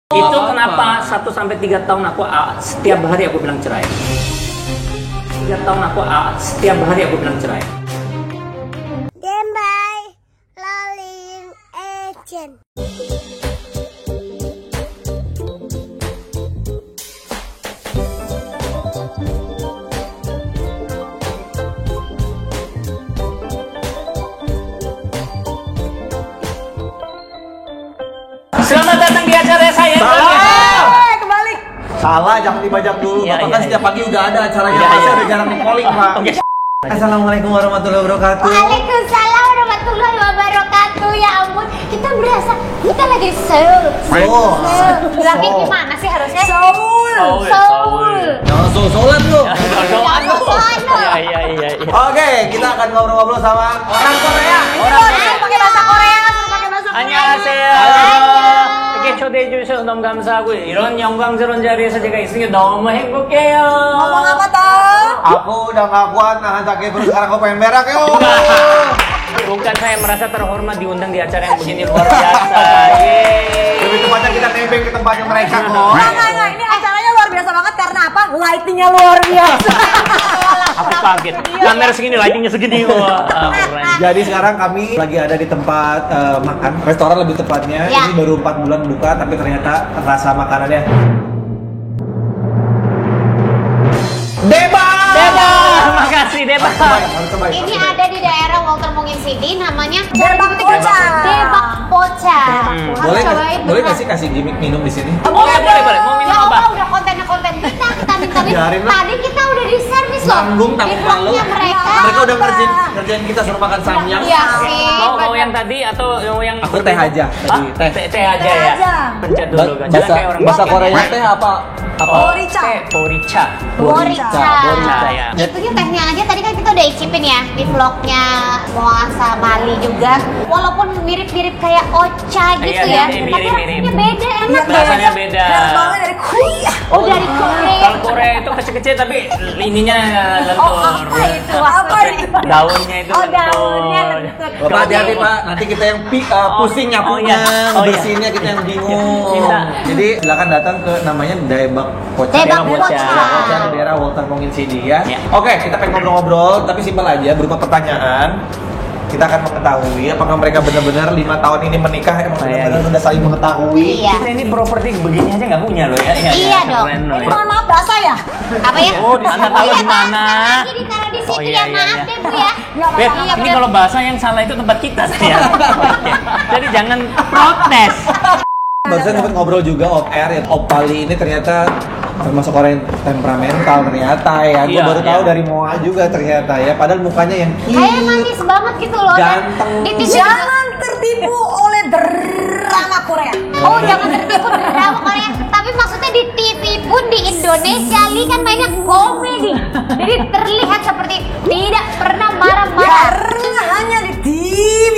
Itu kenapa 1-3 tahun aku setiap hari aku bilang cerai. 3 tahun aku setiap hari aku bilang cerai. Gembai Lalin Agent. Selamat datang di acara saya. Kembali. Salah, jangan dibajak dulu. Ya, Bapak ya, kan setiap pagi udah ada acaranya. Ya, Masa ya. udah jarang di calling, Pak. Oke. Assalamualaikum warahmatullahi wabarakatuh. Waalaikumsalam warahmatullahi wabarakatuh. Ya ampun, kita berasa kita lagi di Seoul. Seoul. Lagi Seoul. gimana sih harusnya? Seoul. Jangan soal-soalan lu. Iya. Oke, kita akan ngobrol-ngobrol sama orang Korea. Pakai bahasa Korea, pakai bahasa Korea. 안녕하세요. 이렇게 초대해 주셔서 너무 감사하고 이런 영광스러운 자리에서 제가 있으니 너무 행복해요. Ngomong apa toh? Aku udah gak kuat nahan sakit perut, sekarang aku pengen berak yo. Bukan saya merasa terhormat diundang di acara yang begini luar biasa. Yeay. Lebih tepatnya kita nebeng ke tempatnya mereka kok. Enggak, ini acaranya luar biasa banget karena apa? Lightingnya luar biasa. Aku kaget. Kamera segini, lightingnya segini. Wah, keren. Jadi sekarang kami lagi ada di tempat makan, restoran lebih tepatnya. Ya. Ini baru 4 bulan buka, tapi ternyata rasa makanannya Deba! Makasih Deba. Harus cobain. Ini ada di daerah Walter Mungin City, namanya Debak Poca. Debak Poca. Boleh Harus cobain, boleh beneran. nggak sih kasih gimmick minum di sini? Oh ya boleh. Mau Ya minum Allah, apa? udah konten kita minta. Biarin lah. Tadi kita udah di servis loh. Nanggung Di tanpa malu. vlognya mereka. Mereka udah ngerjain kita suruh makan samyang. Iya sih. Mau yang tadi atau yang Aku teh aja. Hah? Tadi Teh aja ya. aja. Pencet dulu kan. Jangan kayak orang bahasa makan. Korea teh apa? Borica. Teh Borica. Borica. Borica ya. Itunya tehnya aja tadi kan kita udah icipin ya di vlognya Moasa Bali juga. Walaupun mirip-mirip kayak Ocha gitu Iya, ya. mirip, Tapi mirip. rasanya beda, enak Rasanya beda. Enak banget dari Korea. Oh dari Korea. Kalau Korea itu kecil-kecil tapi ininya lentur. Oh apa itu? Apa itu? Daunnya itu Oh lentur. daunnya lentur. Bapak hati-hati Pak, nanti kita yang pusing nyapunya, Oh, iya. bersihinnya kita yang bingung. Minta. Jadi silakan datang ke namanya Debak Poca. Debak Poca. Poca. Di daerah Walter Mungin City ya. Ya. Oke, kita pengen ngobrol-ngobrol, tapi simpel aja berupa pertanyaan. Kita akan mengetahui apakah mereka benar-benar 5 tahun ini menikah, emang benar-benar sudah saling mengetahui. Iya. Kita ini properti begini aja nggak punya loh ya. Iya dong. Keren loh ya. Mohon maaf basah ya? Apa ya? Oh, di sana tahu Iya, di mana. Jadi ditaruh di situ Oh, iya, ya, iya, maaf iya. deh Bu ya. Beb, Iya, ini bener. kalau bahasa yang salah itu tempat kita saya. Oke. Jadi jangan protes. Barusan sempat ngobrol juga off air ya. Op Pali ini ternyata termasuk orang yang temperamental ternyata ya. Gue Iya, baru tahu iya. dari Moa juga ternyata ya. Padahal mukanya yang Kayak manis banget gitu loh. Dan Ganteng. Di TV Jangan tertipu oleh drama Korea. Oh jangan tertipu drama Korea. Tapi maksudnya di TV pun di Indonesia Li kan banyak komedi. Jadi terlihat seperti tidak pernah marah-marah. Karena hanya di TV.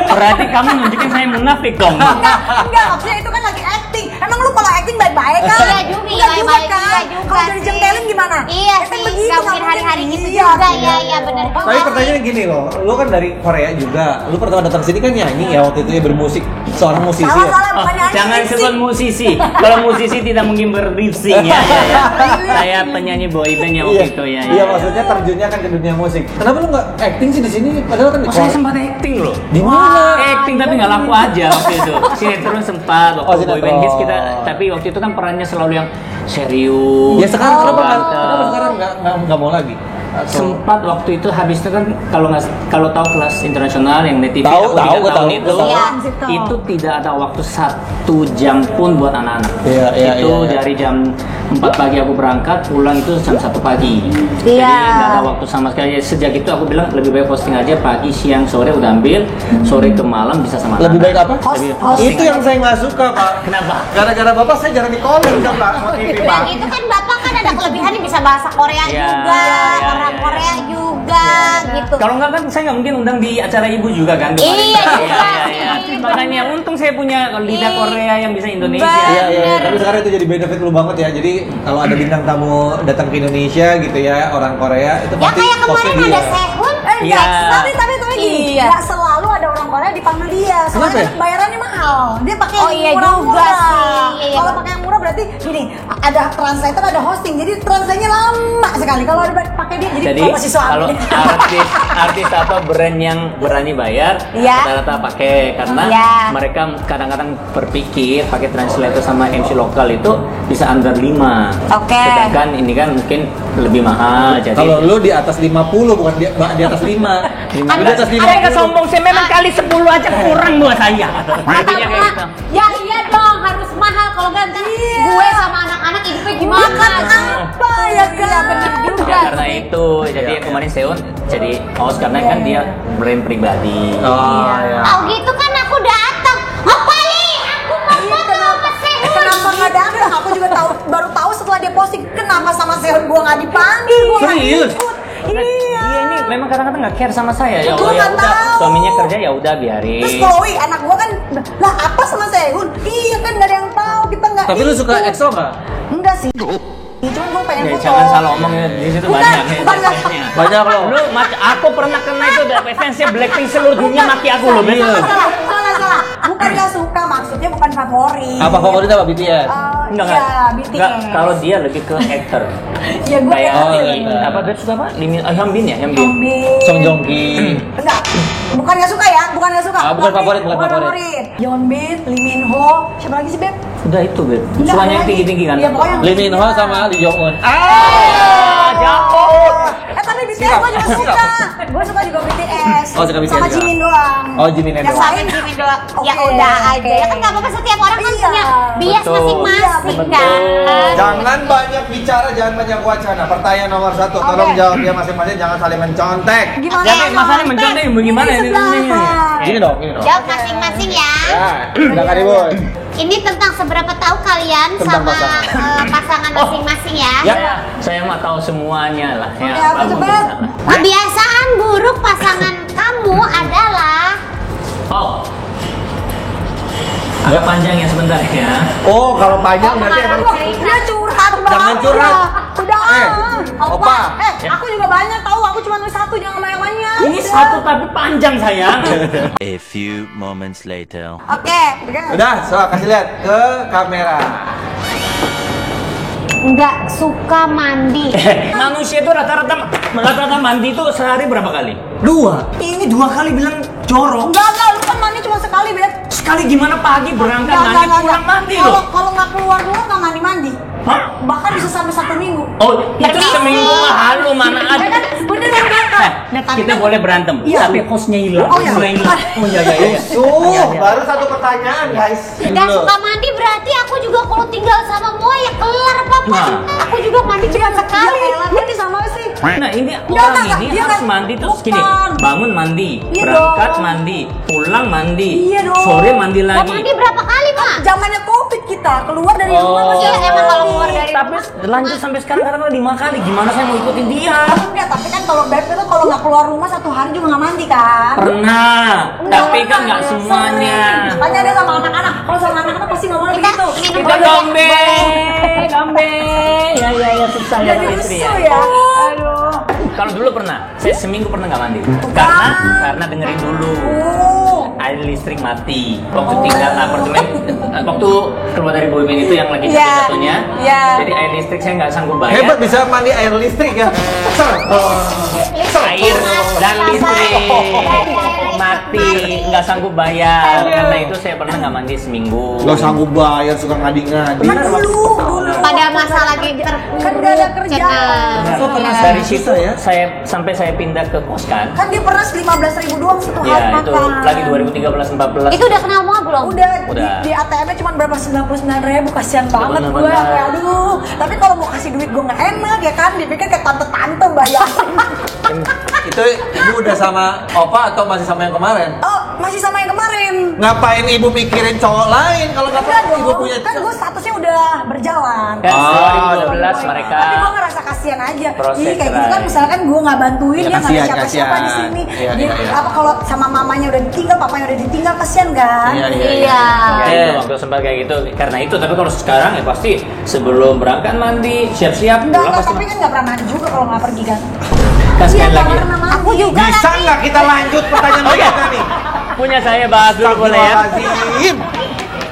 Berarti kamu nunjukin saya munafik dong. Enggak, maksudnya itu kan lagi acting. Emang lu kalau acting baik-baik kan? Iya juga, Enggak juga baik-baik kan? juga juga Kalau jadi sih. jengkelin gimana? Iya Ya kan sih, begitu, nggak mungkin hari-hari gitu Iya, juga. Iya benar. Tapi pertanyaannya gini loh, lu kan dari Korea juga, lu pertama datang sini kan nyanyi ya waktu itu ya bermusik, seorang musisi ya. Salah-salah Oh, bukan nyanyi. jangan sih. sebut musisi. Kalau musisi tidak mungkin berlipsing ya. Saya penyanyi boyband ya waktu itu ya. Iya maksudnya terjunnya kan ke dunia musik. Kenapa lu nggak acting sih di sini? Padahal kan di Oh, saya sempat acting loh. Di mana? Acting tapi nggak laku aja waktu itu. Sinetron sempat Oh, waktu sinetron. boyband hits kita, tapi waktu itu kan perannya selalu yang serius. Ya sekarang kenapa ganteng. sekarang nggak mau lagi? Sempat waktu itu habis itu kan kalau tahu kelas internasional yang di TV Tahu, aku 3 tahu, tahun tahu. itu Iya. itu tidak ada waktu 1 jam pun buat anak-anak. Iya, Itu iya. dari jam 4 pagi aku berangkat, pulang itu jam 1 pagi. Jadi Iya. nggak ada waktu sama sekali. Sejak itu aku bilang lebih baik posting aja pagi, siang, sore udah ambil, sore ke malam bisa sama Lebih baik anak-anak. apa? Lebih Host. posting Itu yang saya nggak suka Pak. Kenapa? Gara-gara bapak saya jarang di calling kan Pak sama TV Pak. Dan itu kan bapak kan ada kelebihan bisa bahasa Korea Iya, juga, iya, orang iya. Korea juga gitu. Kalau enggak kan saya nggak mungkin undang di acara ibu juga kan. Iya juga Iya. sih, Makanya untung saya punya lidah Iya. Korea yang bisa Indonesia. Iya, iya, tapi sekarang itu jadi benefit lu banget ya. Jadi kalau ada bintang tamu datang ke Indonesia gitu ya, orang Korea itu Ya pasti kayak posnya kemarin dia. ada Sehun. Iya. Tapi gini, Iya. nggak selalu ada orang Korea dipanggil dia. Kenapa Soalnya ya? bayarannya mahal. Dia pakai Oh iya murah-murah. juga sih. Iya, berarti gini, ada translator, ada hosting. Jadi translate-nya lama sekali. Kalau ada pakai dia, jadi Jadi kalau masih kalau artis atau brand yang berani bayar Iya. rata-rata pakai karena Iya. mereka kadang-kadang berpikir pakai translator sama MC lokal itu bisa under 5. Oke. Sedangkan ini kan mungkin lebih mahal jadi Kalau lu di atas 50 bukan di atas 5. Lu di atas 50. Saya nggak sombong, saya memang kali 10 aja kurang buat saya. Intinya kayak gitu. Ya iya dong, harus mahal kalau nggak ntar gue sama anak-anak hidupnya gimana? apa ya kan? Iya benar juga. Ya, karena itu jadi kemarin Seon jadi host karena kan dia brand pribadi. Oh, ya. Tahu gitu kan aku datang. Apa nih? Aku mau sama Sehun. Kenapa nggak datang? Aku juga baru tahu setelah dia posting. Kenapa sama Sehun gua nggak dipanggil? Gua nggak Serius? ikut. Dia ini memang kadang-kadang nggak care sama saya. Ya Gua Allah, ya nggak udah tahu. suaminya kerja ya udah Terus biarin. Chloe, anak gua kan, lah apa sama Sehun? Iya kan nggak ada yang tahu, kita nggak. Tapi lu suka ikut. EXO nggak? Enggak sih. Cuman gua pengen Ya, foto. jangan salah omong ya, di situ Bukan, banyak bukan, ya, fansnya. Banyak loh. Lu aku pernah kena itu dari fansnya Blackpink seluruh dunia maki aku loh. Iya. Salah. Bukan gak suka, maksudnya bukan favorit. Apa favorit apa BTS? Iya, BTS. Enggak, kalau dia lebih ke actor. Ya gua Kayak Oh, ini, iya. apa dia suka apa? Hyunbin ya, Hyunbin. Yeonbin. Song Joong Ki. Enggak, bukan gak suka ya, bukan gak suka. Ah, bukan Tapi favorit, bukan favorit. Yeonbin, Lee Min Ho, siapa lagi sih Beb? Udah itu, Beb. Enggak, Sukanya yang lagi. tinggi-tinggi kan? Iya, pokoknya yang Lee Min Ho sama Lee Jong Un. jauh. tapi BTS Siap, gua juga siap. suka. Gua suka juga BTS. Oh, suka BTS Sama juga. Jimin doang. Oh, Jimin Yang doang. lain Jimin doang. Ya Oke, udah aja. oke. Ya kan nggak apa-apa, setiap orang kan Iya. punya bias Betul. masing-masing Betul. kan. Jangan banyak bicara, jangan banyak wacana. Pertanyaan nomor 1, tolong Oke. jawab dia masing-masing, jangan saling mencontek. Gimana? Jadi masalahnya mencontek gimana Ini ini? sebelahan. Gini dong, gini dong. Jawab masing-masing ya. Ya, silakan Ibu. Ini tentang seberapa tahu kalian Tentang sama pasangan. pasangan Oh. masing-masing ya. Ya, saya mah tahu semuanya lah. Ya, Oke, apa apapun coba? bisa lah. Kebiasaan buruk pasangan kamu adalah Oh. Agak panjang ya sebentar ya. Oh, kalau panjang berarti emang Dia curhat banget. Jangan curhat. Udah. Opa. Aku juga banyak tahu. Aku cuma nulis satu, jangan banyak-banyak. Ini satu tapi panjang sayang. A few moments later. Oke. Udah, so kasih lihat ke kamera. nggak suka mandi. Manusia itu rata-rata mandi itu sehari berapa kali? 2. Ini 2 kali bilang jorok. Enggak, lu kan mandi cuma sekali, Beb. Sekali gimana pagi berangkat Enggak, mandi enggak, pulang enggak. mandi Kalau loh. kalau nggak keluar dulu nggak mandi. Hah? Bahkan bisa sampai 1 minggu. Oh, itu seminggu mah halu mana ada. Bener kan, Beb? Kita boleh berantem, Iya. tapi hostnya hilang. Oh, iya. Hostnya hilang. Oh iya iya iya. Baru satu pertanyaan, guys. Nggak suka mandi berarti aku juga kalau tinggal sama Moa ya kelar apa-apa. Nah. Aku juga mandi cuma sekali. Ini sama sih. Nah ini Enggak, orang enggak, ini dia harus kan- mandi terus gini, Bukan. bangun mandi, Iya berangkat dong. mandi, pulang mandi, Iya dong. sore mandi Mau lagi. mandi berapa kali, Mak? Zamannya Covid kita keluar dari rumah Oh, masih Iya, emang kalau keluar dari tapi lanjut sampai sekarang karena 5 kali. Gimana saya mau ikutin dia? Enggak, tapi kan kalau Beb itu kalau nggak keluar rumah 1 hari juga nggak mandi kan? Pernah, tapi kan nggak semuanya. Tanya dia sama anak-anak. Kalau sama anak-anak pasti ngomongnya Kita begitu. minum Kita gombe, gombe. Ya susah ya Jadi istri rusuh ya. ya. Aduh. Kalau dulu pernah, saya seminggu pernah nggak mandi. Karena dengerin dulu. Air listrik mati waktu tinggal apartemen, waktu keluar dari Boymin itu yang lagi Iya, jatuh-jatuhnya. iya. Jadi air listrik saya nggak sanggup bayar. Hebat bisa mandi air listrik ya. Air dan listrik mati, nggak sanggup bayar. Karena itu saya pernah nggak mandi seminggu. Gak sanggup bayar, suka ngadi-ngadi. Kan dulu. pada masa lagi Kan nggak ada kerjaan. Kok pernah Dari susah situ ya? sampai saya pindah ke kos kan. Kan dia pernah 15.000 doang 1 hari Ya itu makan. lagi 2013-14. itu udah kenal Moa belum? Udah. Udah. Di ATM-nya cuma berapa 99.000, kasihan banget gue. bener-bener. Aduh. Tapi kalau mau kasih duit gue nggak enak ya kan, dipikir kayak tante-tante bayar. Itu ibu udah sama Opa atau masih sama yang kemarin? Oh, masih sama yang kemarin. Ngapain ibu mikirin cowok lain kalau nggak Enggak pernah ibu dong, punya kan gue statusnya udah berjalan. Kan Ah, 2012 mereka. Tapi gue ngerasa kasihan aja. Proses Ih, kayak gitu kan cerai. misalkan gue nggak bantuin, Ya, dia nggak ada kasihan, siapa-siapa di kasihan. sini. Iya, Dia, iya, iya. apa kalau sama mamanya udah ditinggal, papanya udah ditinggal, kasihan kan? Iya, Iya. Ya, itu waktu sempat kayak gitu karena itu, tapi kalau sekarang ya pasti sebelum berangkat mandi, siap-siap, Enggak, pulang pasti tapi kan nggak pernah mandi juga kalau nggak pergi kan. kasih Iya, lagi. nggak pernah mandi. Aku juga Bisa nggak kita lanjut pertanyaan kita nih? Punya saya bahas dulu boleh ya? Astagfirullahaladzim.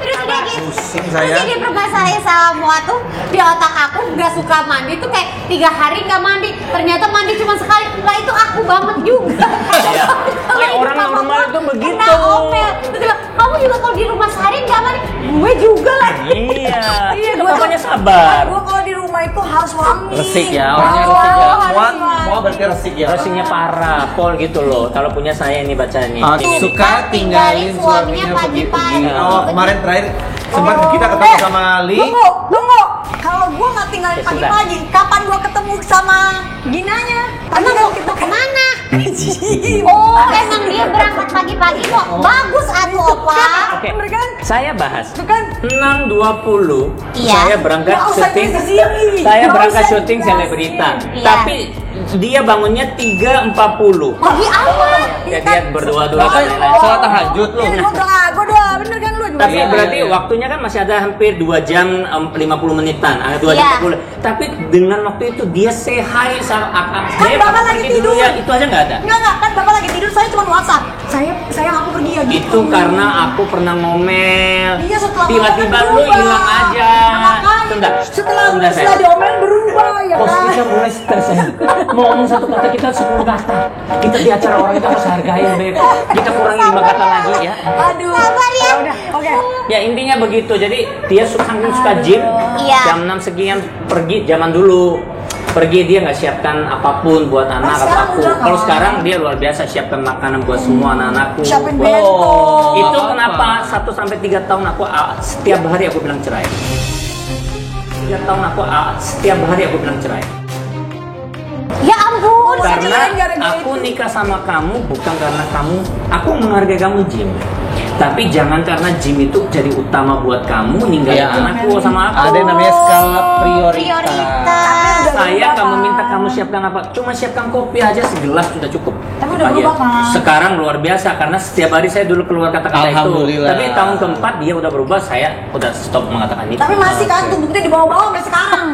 Terus udah gitu. Pusing saya. Jadi permasalahan sama tuh di otak aku nggak suka mandi tuh kayak 3 hari nggak mandi. Ternyata mandi cuma sekali. Lah itu aku banget juga. Iya. Kayak orang normal itu begitu. Kena omel. Terus dia bilang, kamu juga kalau di rumah sehari nggak mandi. Gue juga lah. Iya. Iya, Itu gua makanya tuh- sabar. Gua kalau di rumah itu harus wangi. Resik ya, orangnya resik ya. Semua berarti resik ya. Rasanya parah, Pol gitu loh. Kalau punya saya ini bacanya. Ini. Suka tinggalin suaminya pagi-pagi. Oh, kemarin terakhir sempat kita ketemu sama Li. Tunggu. Kalau gua nggak tinggalin Ya sudah. pagi-pagi, kapan gua ketemu sama Ginanya? Tadi Emang kan mau kita kemana? Oh, emang dia berangkat pagi-pagi kok. Bagus atuh, Opa. Oke, Bener kan? saya bahas. Itu kan 6.20 Iya. saya berangkat Nggak usah syuting. jelasin. Saya Nggak berangkat usah syuting jelasin. selebrita. Iya. Tapi dia bangunnya 3.40. Pagi amat. Ya dia berdua-dua. Bahkan sholat tahajud lu. Ini gua udah bener kan lu? Tapi Iya, berarti iya. waktunya kan masih ada hampir 2 jam 50 menitan, 2 jam Iya. 40. Tapi dengan waktu itu dia say hi sama Kan Bapak lagi pergi dulu tidur. ya, itu aja nggak ada. Enggak, kan Bapak lagi tidur, saya cuma WhatsApp. Sayang aku pergi ya gitu. Itu karena aku pernah ngomel. Iya, setelah Tiba-tiba ngomel lu berubah. hilang aja. Makanya, Sebentar. setelah Sebentar, diomelin berubah ya Bos kan. kita mulai stres ya. Mau ngomong satu kata kita 10 kata. Kita di acara orang itu harus hargain, Beb. Kita kurangi 5 kata lagi ya. Aduh. Sabar ya. Udah, oke. Ya intinya begitu. Jadi dia saking suka gym. Iya. Jam 6 sekian pergi zaman dulu. Pergi dia nggak siapkan apapun buat anak atau sekarang aku. udah Kalau nggak. sekarang dia luar biasa siapkan makanan buat semua anak-anakku. Siapin Buat- bento. Itu kenapa 1 sampai 3 tahun aku setiap hari aku bilang cerai. 3 tahun aku setiap hari aku bilang cerai. Ya ampun. Karena cerain gara-gara aku nikah sama kamu bukan karena aku menghargai kamu Jim. Tapi jangan karena Jim itu jadi utama buat kamu ninggalin Iya. anakku sama aku. Ada yang namanya skala prioritas. Prioritas. Saya kamu minta kamu siapkan apa? Cuma siapkan kopi aja segelas sudah cukup. Tapi udah Pagi. berubah, Pak. Sekarang luar biasa karena setiap hari saya dulu keluar kata-kata itu. Alhamdulillah. Tapi tahun keempat dia udah berubah, saya udah stop mengatakan itu. Tapi masih kan tubuhnya di bawah-bawah sampai sekarang.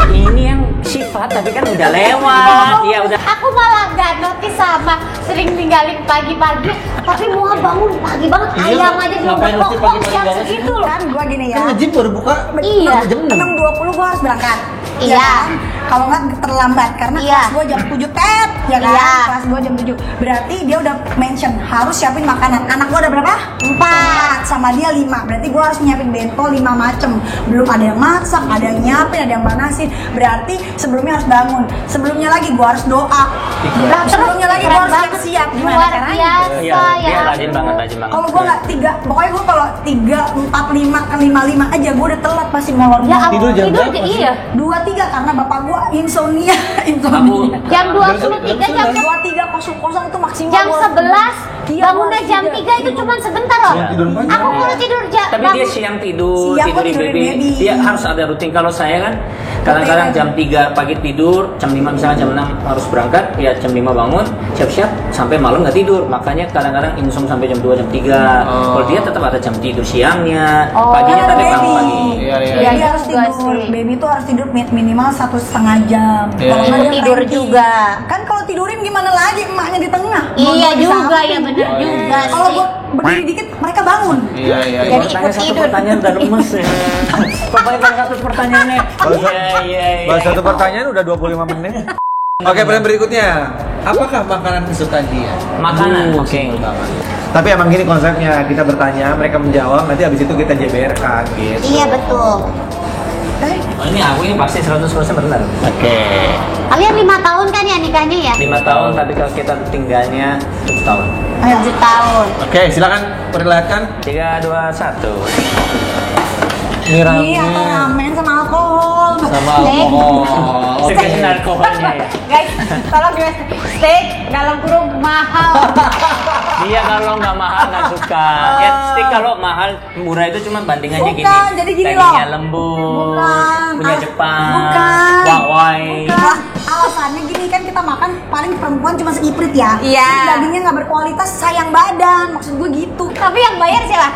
Ini yang sifat tapi kan udah lewat. Dia udah Aku malah gak notice sama sering ninggalin pagi-pagi, tapi mau bangun pagi banget. Iya, Ayam aja belum ngapain mesti kok pagi-pagi jam banget sih? segitu loh. Kan gua gini ya. Kan nge-gym baru buka Iya. jam 6. 6.20 gua harus berangkat. Iya. Ya kan? Kalau nggak terlambat karena Iya. kelas gua jam 7 tet, ya kan? Iya. Kelas gua jam 7. Berarti dia udah mention harus siapin makanan. Anak gua ada berapa? 4 sama dia 5. Berarti gua harus nyiapin bento 5 macem. Belum ada yang masak, ada yang nyiapin, ada yang manasin. Berarti sebelumnya harus bangun. Sebelumnya lagi gua harus doa. Nah, sebelumnya lagi gua harus siap-siap. Gimana Luar caranya? biasa Iya, dia ya. rajin banget, rajin banget. Kalau gua nggak 3, pokoknya gua kalau 3, 4, 5 ke 5 aja gua udah telat pasti molor. Ya ampun, Tidur jam berapa sih? iya. 2-3 karena bapak gua insomnia. Insomnia. Jam 23 jam 23.00 itu maksimal. jam gua. 11 Iya, bangunnya gua jam tiga. 3 itu cuma sebentar loh. Tidur panjang. Aku kalau tidur Tapi dia siang tidur, Siang tidur di tidur di baby. baby. Dia harus ada rutin. Kalau saya kan kadang-kadang jam 3 pagi tidur, jam 5 misalnya jam 6 harus berangkat, ya jam 5 bangun, siap-siap sampai malam nggak tidur. Makanya kadang-kadang insomnia sampai jam 2 jam 3. Oh. Kalau dia tetap ada jam tidur siangnya, Oh. paginya Kan ada tapi bangun baby. pagi. Iya, iya. Jadi Iya harus juga tidur. sih. Baby itu harus tidur minimal 1,5 jam. Iya, Kalau iya. nggak dia Tidur cranky. juga. Kan kalau tidurin gimana lagi emaknya di tengah? Iya Di juga samping. ya bener juga Kalau sih. gua berdiri dikit mereka bangun. Iya, iya. Jadi Tanya ikut satu tidur. pertanyaan udah lemes ya. Pokoknya kan satu pertanyaannya. Iya. Baru satu pertanyaan udah 25 menit. Oke, pertanyaan berikutnya. Apakah makanan kesukaan dia? Makanan, oke. Simpel banget. Tapi emang gini konsepnya, kita bertanya, mereka menjawab, nanti abis itu kita JBR-kan gitu. Iya betul. Oh, ini aku ini pasti 100% benar. Oke. Kalian 5 tahun kan ya nikahnya ya? 5 tahun, tapi kalau kita tinggalnya 7 tahun. 7 tahun. Oke, silakan perlihatkan. 3, 2, 1. Ini Ini atau ramen sama alkohol. sama alkohol. Saya kasih narkobanya ya. Guys, tolong guys, steak dalam kurung mahal. Dia kalau nggak mahal nggak suka. Ya steak kalau mahal murah itu cuma bandingannya gini. Bukan, jadi gini Dagingnya loh. lembut, Bukan. punya Jepang, Bukan. Huawei. Bukan. Alasannya gini kan kita makan paling perempuan cuma seiprit ya. Iya. Terus dagingnya nggak berkualitas, sayang badan. Maksud gue gitu. Tapi yang bayar siapa?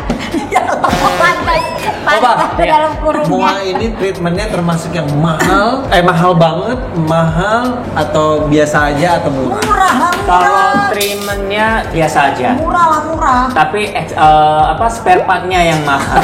Pantas, pantas Coba, dalam kurungnya. Mua ini treatmentnya termasuk yang mahal, mahal banget, mahal atau biasa aja atau murah? Murah lah, Kalau murah. treatmentnya biasa aja. Murah lah, murah. Tapi spare partnya yang mahal.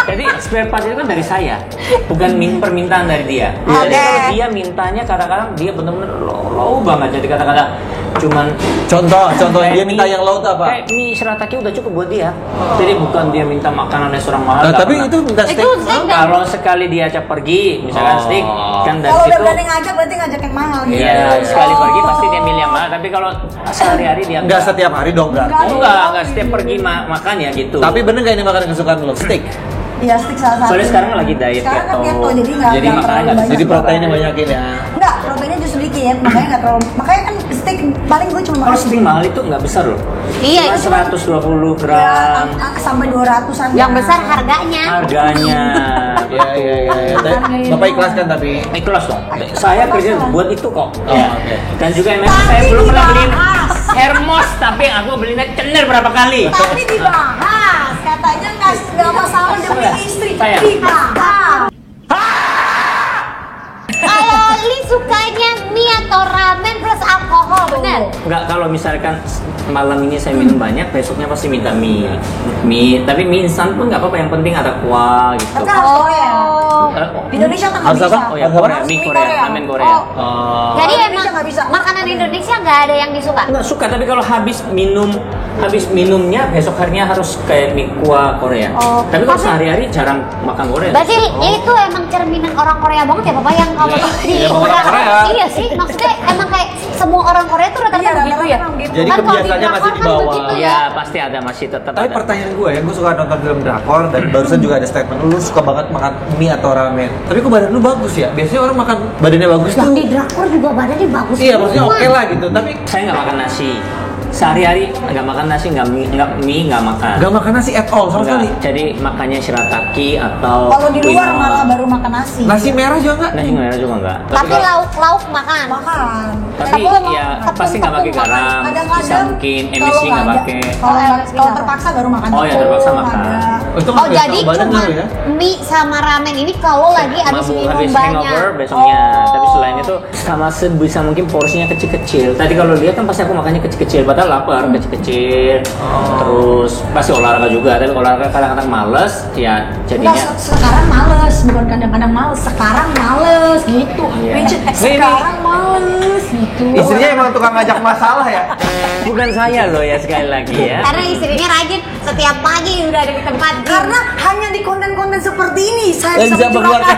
Jadi spare part itu kan dari saya, bukan permintaan dari dia. Jadi Oke. kalau dia mintanya kadang-kadang dia benar-benar low banget. Jadi kadang-kadang cuman Contoh kayak dia minta mie- yang laut apa? Kayak mie shirataki udah cukup buat dia. Jadi bukan dia minta makanan restoran mahal. Nah, nggak tapi pernah. itu minta steak. Itu steak dan Kalau sekali dia ajak pergi, misalkan Oh. steak, kan dari Kalau udah situ. berani ngajak berarti ngajak yang mahal gitu. Iya, sekali pergi pasti dia milih yang mahal. Tapi kalau sehari-hari dia Enggak setiap hari dong berarti. Oh, enggak setiap pergi makan ya gitu. Tapi bener nggak ini makanan kesukaan lo? Steak. Iya, stick salah satu. Soalnya sekarang lagi diet Sekarang kan keto. keto, jadi nggak Jadi nggak makanya terlalu nggak- banyak. Jadi proteinnya banyakin ya. Enggak, proteinnya justru sedikit, makanya nggak terlalu. Makanya kan stick paling gue cuma Kalau makan steak mahal itu nggak besar loh. Iya, Cuma itu 120 ya, gram sampai 200-an. yang besar harganya. harganya. Iya. Bapak ikhlaskan tapi. Ikhlas dong. Saya kerja buat itu kok. Oh, Ya. oke. Dan juga memang Tapi saya belum pernah beliin dibahas. Hermos, tapi aku belinya cener berapa kali. Tapi dibahas, katanya nggak masalah demi istri. Saya. Dibahas. Kalau Li sukanya mie atau ramen plus alkohol, bener? Enggak, kalau misalkan malam ini saya minum banyak, besoknya pasti minta mie. Tapi mie instan pun nggak apa-apa, yang penting ada kuah gitu. Tapi harus Korea. Di Indonesia kan nggak Harus bisa. apa? Oh ya, Harus Korea, apa? mie Mie Korea, Korea. ramen Korea. Oh. Oh. Jadi Indonesia emang nggak bisa. makanan Indonesia nggak ada yang disuka. Nggak suka, tapi kalau habis minumnya besok harinya harus kayak mie kuah Korea. Oh. Tapi kalau Tapi- sehari-hari jarang makan Korea. Berarti itu emang cerminan orang Korea banget ya Papa yang kalau Iya, di iya, orang Korea. Iya sih, maksudnya emang kayak semua orang Korea tuh rata-rata Iya, begitu rata-rata ya. emang gitu. Jadi Kan kalau di kebiasaannya masih drakor di kan bawah. begitu ya. Ya pasti ada, masih tetap Tapi ada. pertanyaan gue ya, gue suka nonton film drakor dan barusan juga ada statement lu suka banget makan mie atau ramen. Tapi kok badan lu bagus ya? Biasanya orang makan badannya bagus Yang tuh. di drakor juga badannya bagus. Iya, maksudnya semua. oke lah gitu. Tapi Saya nggak makan nasi. Sehari-hari nggak makan nasi, nggak mie nggak makan. gak makan nasi at all sama Nggak. sekali. Jadi makannya shirataki atau Kalau di luar quinoa. malah baru makan nasi. Nasi merah juga enggak? Nasi merah juga nggak. Tapi lauk makan. Makan. Tapi ya pasti nggak pakai garam. Bisa mungkin MSG nggak pakai. Kalau terpaksa baru makan. Oh, ya, terpaksa tepung, makan. ada. Itu Oh jadi cuma mie sama ramen ini kalau lagi habis Mabuk, minum habis banyak. hangover besoknya. Oh. Tapi selain itu sama sebisa mungkin porsinya kecil-kecil. Tadi kalau dia kan pasti aku makannya kecil-kecil, padahal lapar kecil-kecil. Terus pasti olahraga juga, tapi olahraga kadang-kadang males, ya Enggak, jadinya. sekarang males, bukan kadang-kadang males. Sekarang males gitu. Iya. Mention, sekarang males gitu. Istrinya emang tukang ngajak masalah ya? Bukan saya loh ya sekali lagi ya. Karena istrinya rajin setiap pagi udah ada di tempat gym. Karena hanya di konten-konten seperti ini saya Dan bisa bisa mengeluarkan.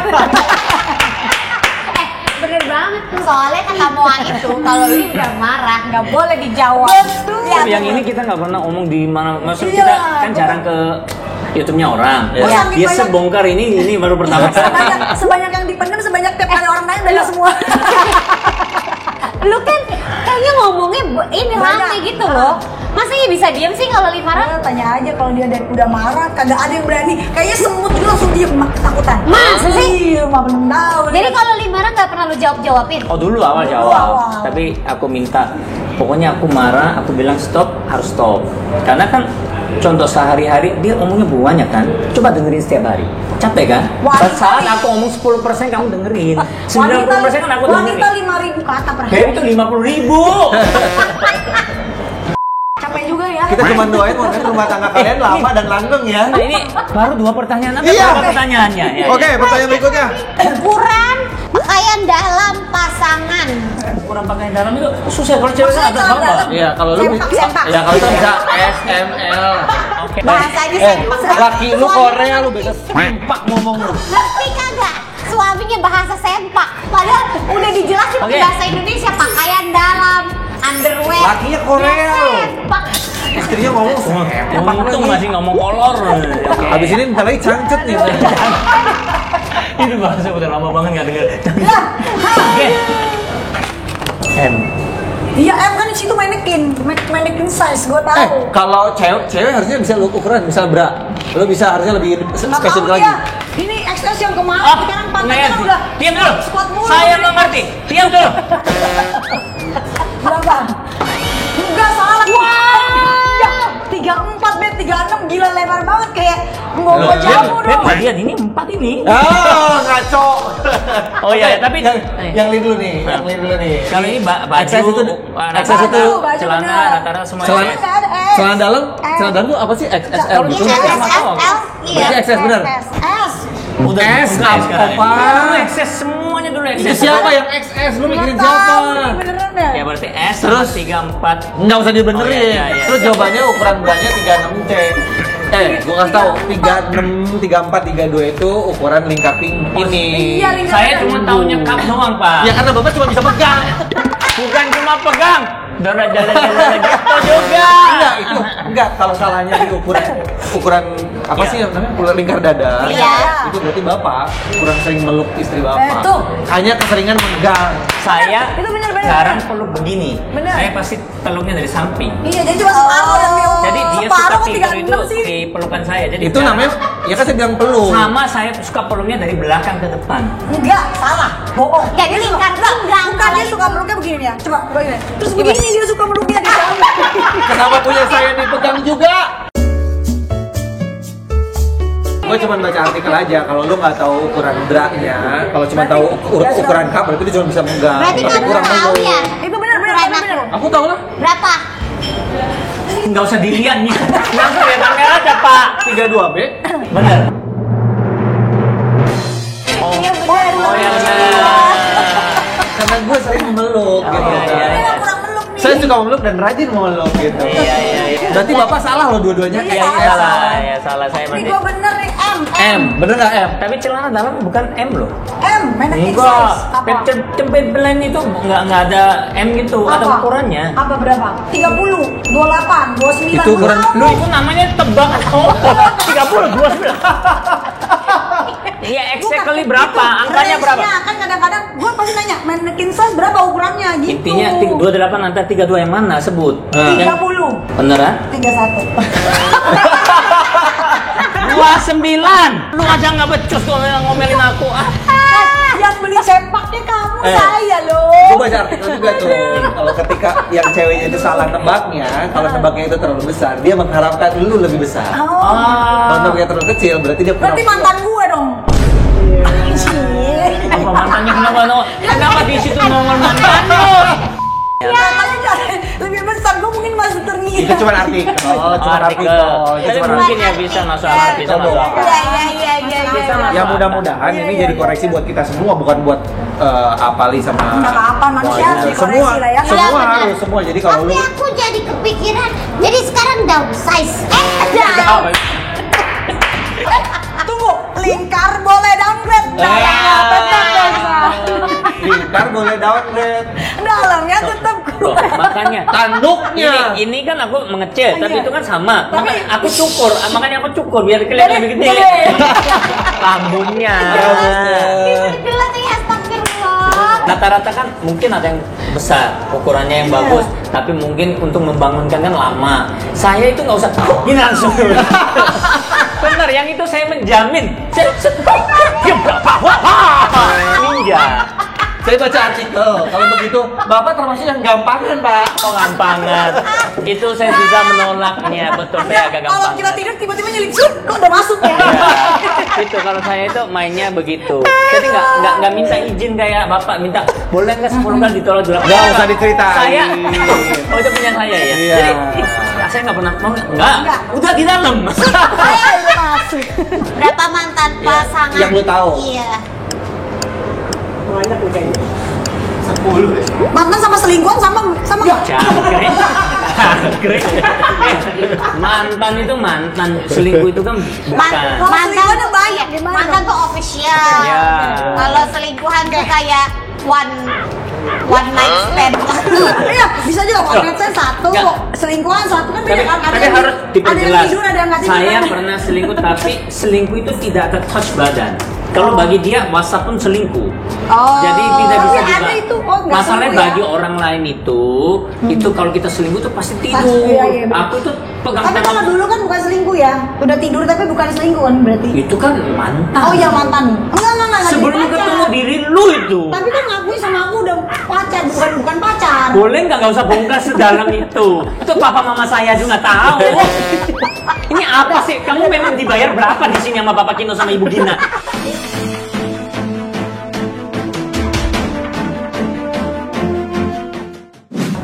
Bener banget tuh. Soalnya kata Moa itu kalau lu udah marah nggak boleh dijawab. Betul. Ya, Yang ini kita nggak pernah omong di mana, maksud Iya, kita kan jarang ke YouTube-nya orang. Iya. Dia Saking banyak- sebongkar ini baru pertama kali. sebanyak yang dipendam, sebanyak tiap kali orang nanya banyak semua. Lu kan kayaknya ngomongnya ini Banyak. rame gitu loh. Masa ya bisa diem sih kalau Li marah? Tanya aja kalau dia udah marah, kagak ada yang berani. Kayaknya semut juga langsung diem, ketakutan. Masa sih? Iya, mah belum tahu. Jadi kalau Li marah nggak pernah lu jawabin. Oh dulu awal Dulu jawab, awal. tapi aku minta, pokoknya aku marah, aku bilang stop, harus stop. Karena kan contoh sehari-hari dia omongnya banyak kan, coba dengerin setiap hari, capek kan? Wah, Saat aku omong 10% kamu dengerin, 90% kan aku dengerin. Wanita 5.000 kata per Kayak hari. itu 50.000. Capek juga ya. Kita cuma doain mudah rumah tangga kalian lama dan langgeng ya. Nah ini baru 2 pertanyaan, apa Iya. berapa pertanyaannya? Ya, Oke, pertanyaan berikutnya. Ukuran pakaian dalam pasangan. Kurang pakai dalam itu susah kalau cewek kan ada Kalau apa? dalam. Iya, kalau lu Sempak. ya kalau itu bisa S, M, L. Oke. Bahasanya sempak. Laki lu Korea lu bisa sempak ngomong lu. Ngerti kagak? Suaminya bahasa sempak. Padahal udah dijelasin Oke. di bahasa Indonesia pakaian dalam, underwear. Lakinya Korea Ya, loh. sempak. Istrinya ngomong sempak Untung lagi. masih ngomong kolor. Oke. Habis ini bentar lagi cangcut nih. Itu bahasa udah lama banget nggak denger. Lah, Oke. M. iya M kan di situ mannequin size, gue tahu. Kalau cewek harusnya bisa lu ukuran, misal bra. Lu bisa harusnya lebih Nggak spesifik tahu lagi. dia. Ini XS yang kemarin, Oh, sekarang pantatnya Nanti. udah Diam dulu. squat mulu. Saya mengerti. Diam dulu. Berapa? Enggak salah. Iya, 34 bet 36 gila lebar banget kayak mau Loh, jamu dong. Lihat ini 4 ini. Ah, ngaco. Oh iya, tapi yang li dulu nih, yang li dulu nih. kalau ini baju, XS itu rata-rata XS itu celana bener. rata-rata semua. Celana- Nggak ada S. celana dalam tuh apa sih XSL Kalau gitu? ini XS, sama. L, iya. Berarti XS bener. S. Udah S enggak sekarang ya. apa? Dulu XS semuanya dulu Itu XS. siapa yang XS? Lu mikirin siapa? Beneran dah. Ya berarti S Terus? 34. Nggak usah dibenerin. Oh, iya, iya. Terus jawabannya ukuran berannya 36C. Gua kasih tahu 36, 34, 32 itu ukuran lingkaping ini. Iya, lingkar Saya bener. cuma tahu nyekap doang, Pak. Ya karena Bapak cuma bisa pegang. Bukan cuma pegang. Jalan-jalan gitu juga. Enggak, kalau salahnya di ukuran apa Iya. sih yang namanya? Ukuran lingkar dada. Iya. Itu berarti Bapak kurang sering meluk istri Bapak. Tuh. Hanya keseringan megang. Saya Itu bener-bener. sekarang peluk begini. Bener. Saya pasti peluknya dari samping. Iya, jadi cuma separuh yang dia. Jadi dia separuh suka kok tidur itu 36 sih. di pelukan saya. Jadi Itu jarang. namanya ya kan saya bilang peluk. Sama saya suka peluknya dari belakang ke depan. Enggak, salah. Bohong. Jadi lingkar pinggang. Bukan, dia suka meluknya begini ya. Coba begini. Terus begini dia suka meluknya di samping. Kenapa punya saya dipegang juga? Gue cuma baca artikel aja. Kalau lu nggak tahu ukuran bra-nya, kalau cuma tahu ukuran cup, berarti dia cuma bisa megang. Berarti Tapi kamu kurang tahu meluk. ya? Itu benar-benar Ukuran benar. aku. Aku tahu lah. Berapa? Nggak usah dilihat nih. Langsung lihat kamera aja, Pak. 32B. Bener. Oh, Oh ya benar. Karena gue sering memeluk gitu. iya, kan. iya. Dia kurang meluk nih. Saya suka memeluk dan rajin memeluk gitu. Iya, iya, iya. Berarti Bapak salah loh dua-duanya. Iya, salah saya Ini berarti. gua bener nih M. M, bener nggak M? Tapi celana dalam bukan M loh. M, mana king Enggak. size? Apa? Tempelan itu nggak ada M gitu, ada Apa? ukurannya. Apa berapa? 30, 28, 29. Itu ukuran Berapa? Lu itu namanya tebak atau 30, 29. Iya, exactly berapa? Angkanya berapa? Range-nya kan kadang-kadang gua pasti nanya, mannequin size berapa ukurannya gitu. Intinya 28 antara 32 yang mana sebut? 30, Beneran? 31. 29. Lu aja nggak becus ngomelin aku. Yang beli sepaknya kamu, Eh. saya loh. Gue baca artikel juga tuh. Kalau ketika yang ceweknya itu salah nebaknya, kalau nebaknya itu terlalu besar, dia mengharapkan lu lebih besar. Oh, Kalau nebaknya terlalu kecil, berarti dia kurang. berarti mantan gue dong. Anjir. Apa mantannya kenapa no? Kenapa di situ nongol mantan lu? Katanya jangan lebih besar, gue mungkin masih terngiang. Itu cuma artikel. Cuma artikel. Itu Tapi cuma mungkin artikel. ya bisa masuk akal, bisa masuk akal. Iya. Bisa masuk Ya akal. mudah-mudahan ini jadi koreksi buat kita semua, bukan buat Apali sama. Nggak apa-apa, manusia harus Semua, dikoreksi lah ya. semua Iya, benar. harus semua. Jadi kalau Tapi lu aku jadi kepikiran. Jadi sekarang downsize. Down. Tunggu, lingkar boleh downgrade. Dalamnya tetap besar. lingkar boleh downgrade. Dalamnya tetap Loh, kurang. makanya Tanduknya. ini kan aku mengecil, tapi Iya. itu kan sama. Tapi- Makanya aku cukur, makanya aku cukur biar kelihatan lebih gede. Rambutnya. Jelas ya, astagfirullah. Rata-rata kan mungkin ada yang besar, ukurannya yang bagus, tapi mungkin untuk membangunkan kan lama. Saya itu nggak usah ini langsung. Bener, yang itu saya menjamin. Dia berapa? Ninja. Saya baca artikel. Kalau begitu, Bapak termasuk yang gampangan, Pak. Oh gampangan. Itu saya bisa menolaknya, betul saya agak Kalau gampang. kita tidur tiba-tiba nyelip, kok udah masuk ya? Itu kalau saya itu mainnya begitu. Jadi nggak minta izin kayak bapak minta boleh nggak 10 kali ditolak dulu. Nggak usah diceritain. Saya, oh itu punya saya ya. Iya. Jadi saya nggak pernah mau nggak. Udah di dalam. Saya udah masuk. Berapa mantan pasangan? Yang lu tahu. Iya. Banyak kayaknya. 10 deh. Mantan sama selingkuhan sama nggak? Jangkrik. Jangkrik. Mantan itu mantan, selingkuh itu kan bukan. Kalau selingkuhannya banyak gimana? Mantan tuh official. Ya. Kalau selingkuhan tuh kayak one night stand. Iya, bisa juga one night stand satu, Nggak. selingkuhan satu kan beda kan? Tapi harus diperjelas. Ada yang tidur, ada yang nggak tidur. Saya kan? pernah selingkuh, tapi selingkuh itu tidak touch badan. Kalau bagi dia WhatsApp pun selingkuh. Oh. Jadi tidak bisa Tapi juga. ada itu, oh, nggak Masalahnya selingkuh ya? bagi orang lain itu kalau kita selingkuh tuh pasti tidur. Iya, iya, benar. Aku tuh pegang Tapi kalau tangan. dulu kan bukan selingkuh ya, udah tidur tapi bukan selingkuh kan berarti. Itu kan mantan. Oh ya mantan. Enggak. Sebelum jadi ketemu pacar. diri lu itu. Tapi kan ngakui sama aku udah pacar, bukan pacar. Boleh nggak usah bongkar sedalam itu. Itu papa mama saya juga tahu. Ini apa sih? Kamu memang dibayar berapa di sini sama Bapak Kino sama Ibu Gina?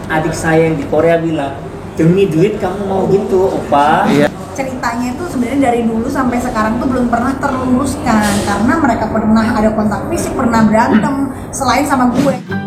Adik saya yang di Korea bilang, demi duit kamu mau gitu, opa? Iya. ceritanya itu sebenarnya dari dulu sampai sekarang tuh belum pernah terluruskan karena mereka pernah ada kontak fisik, pernah berantem selain sama gue.